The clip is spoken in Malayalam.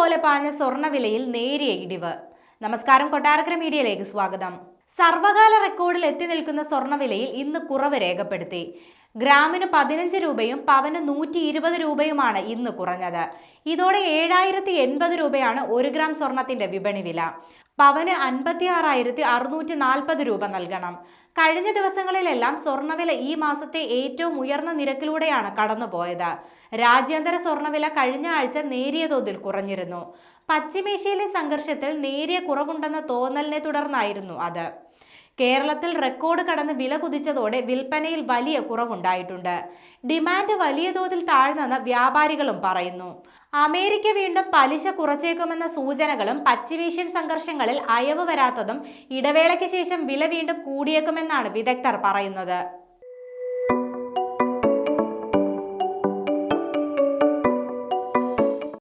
പോലെ പാഞ്ഞ സ്വർണ്ണവിലയിൽ നേരിയ ഇടിവ്. നമസ്കാരം, കൊട്ടാരക്കര മീഡിയയിലേക്ക് സ്വാഗതം. സർവകാല റെക്കോർഡിൽ എത്തി നിൽക്കുന്ന സ്വർണ്ണവിലയിൽ ഇന്ന് കുറവ് രേഖപ്പെടുത്തി. ഗ്രാമിന് 15 രൂപയും പവന് 120 രൂപയുമാണ് ഇന്ന് കുറഞ്ഞത്. ഇതോടെ 7080 രൂപയാണ് 1 ഗ്രാം സ്വർണത്തിന്റെ വിപണി വില. പവന് 56,640 രൂപ നൽകണം. കഴിഞ്ഞ ദിവസങ്ങളിലെല്ലാം സ്വർണ്ണവില ഈ മാസത്തെ ഏറ്റവും ഉയർന്ന നിരക്കിലൂടെയാണ് കടന്നുപോയത്. രാജ്യാന്തര സ്വർണ്ണവില കഴിഞ്ഞ ആഴ്ച നേരിയ തോതിൽ കുറഞ്ഞിരുന്നു. പശ്ചിമേഷ്യയിലെ സംഘർഷത്തിൽ നേരിയ കുറവുണ്ടെന്ന തോന്നലിനെ തുടർന്നായിരുന്നു അത്. കേരളത്തിൽ റെക്കോർഡ് കടന്ന് വില കുതിച്ചതോടെ വിൽപ്പനയിൽ വലിയ കുറവുണ്ടായിട്ടുണ്ട്. ഡിമാൻഡ് വലിയ തോതിൽ താഴ്ന്നെന്ന് വ്യാപാരികളും പറയുന്നു. അമേരിക്ക വീണ്ടും പലിശ കുറച്ചേക്കുമെന്ന സൂചനകളും പശ്ചിമേഷ്യൻ സംഘർഷങ്ങളിൽ അയവ് വരാത്തതും ഇടവേളയ്ക്ക് ശേഷം വില വീണ്ടും കൂടിയേക്കുമെന്നാണ് വിദഗ്ധർ പറയുന്നത്.